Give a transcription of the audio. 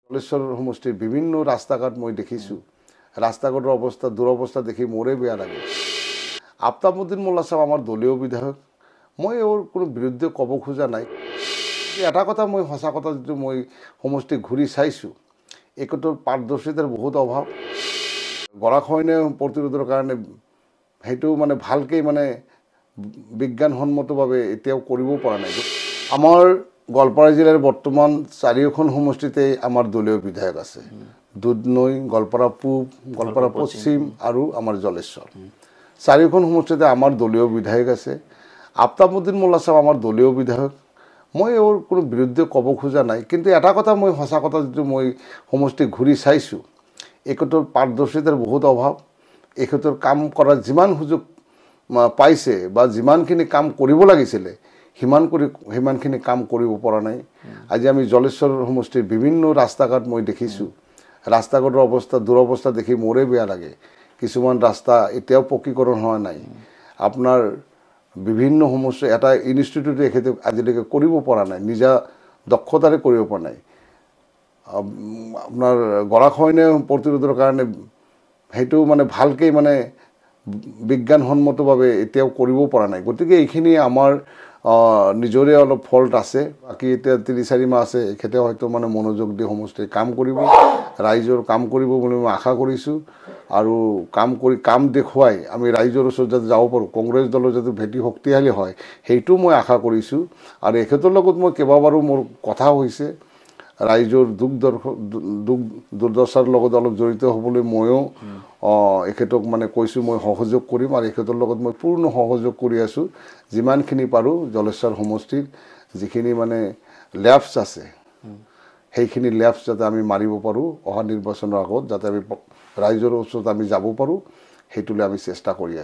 জলেশ্বৰ সমষ্টিৰ বিভিন্ন ৰাস্তা ঘাট মই দেখিছোঁ ৰাস্তা ঘাটৰ অৱস্থা দুৰৱস্থা দেখি মোৰে বেয়া লাগে আফতাবউদ্দিন মোল্লা সাহেব আমাৰ দলীয় বিধায়ক মই ওৰ কোনো বিৰুদ্ধে ক'ব খোজা নাই এটা কথা মই সঁচা কথা যেটো মই সমষ্টি ঘূৰি চাইছোঁ একোটোৰ পাৰদৰ্শিতাৰ বহুত অভাৱ গৰাখহনীয়া প্ৰতিৰোধৰ কাৰণে সেইটো মানে ভালকৈ মানে বিজ্ঞানসন্মতভাৱে এতিয়াও কৰিব পৰা নাই আমাৰ গোৱালপাৰা জিলাৰ বৰ্তমান চাৰিওখন সমষ্টিতে আমাৰ দলীয় বিধায়ক আছে দুধনৈ গোৱালপাৰা পূব গোৱালপাৰা পশ্চিম আৰু আমাৰ জলেশ্বৰ চাৰিওখন সমষ্টিতে আমাৰ দলীয় বিধায়ক আছে আফতাবউদ্দিন মোল্লা সাহেব আমাৰ দলীয় বিধায়ক মই ওৰ কোনো বিৰুদ্ধে ক'ব খোজা নাই কিন্তু এটা কথা মই সঁচা কথা যেটো মই সমষ্টি ঘূৰি চাইছোঁ একোটোৰ পাৰদৰ্শিতাৰ বহুত অভাৱ একোটোৰ কাম কৰাৰ যিমান সুযোগ পাইছে বা যিমানখিনি কাম কৰিব লাগিছিলে সিমানখিনি কাম কৰিব পৰা নাই আজি আমি জলেশ্বৰ সমষ্টিৰ বিভিন্ন ৰাস্তা ঘাট মই দেখিছোঁ ৰাস্তা ঘাটৰ অৱস্থা দুৰৱস্থা দেখি মোৰে বেয়া লাগে কিছুমান ৰাস্তা এতিয়াও পকীকৰণ হোৱা নাই আপোনাৰ বিভিন্ন সমস্যা এটা ইনষ্টিটিউট এখেতে আজিলৈকে কৰিব পৰা নাই নিজা দক্ষতাৰে কৰিব পৰা নাই আপোনাৰ গৰাখহনীয়া প্ৰতিৰোধৰ কাৰণে সেইটো মানে ভালকৈ মানে বিজ্ঞানসন্মতভাৱে এতিয়াও কৰিব পৰা নাই গতিকে এইখিনি আমাৰ নিজৰে অলপ ফল্ট আছে বাকি এতিয়া ৩-৪ মাহ আছে এখেতে হয়তো মানে মনোযোগ দি সমষ্টিৰ কাম কৰিব ৰাইজৰ কাম কৰিব বুলি মই আশা কৰিছোঁ আৰু কাম দেখুৱাই আমি ৰাইজৰ ওচৰত যাতে যাব পাৰোঁ কংগ্ৰেছ দলৰ যাতে ভেটি শক্তিশালী হয় সেইটো মই আশা কৰিছোঁ আৰু এখেতৰ লগত মই কেইবাবাৰো মোৰ কথা হৈছে ৰাইজৰ দুখ দুৰ্দশাৰ লগত অলপ জড়িত হ'বলৈ ময়ো এখেতক মানে কৈছোঁ মই সহযোগ কৰিম আৰু এখেতৰ লগত মই পূৰ্ণ সহযোগ কৰি আছোঁ যিমানখিনি পাৰোঁ জলেশ্বৰ সমষ্টিৰ যিখিনি মানে লেপছ আছে সেইখিনি লেপছ যাতে আমি মাৰিব পাৰোঁ অহা নিৰ্বাচনৰ আগত যাতে আমি ৰাইজৰ ওচৰত আমি যাব পাৰোঁ সেইটোলৈ আমি চেষ্টা কৰি আছোঁ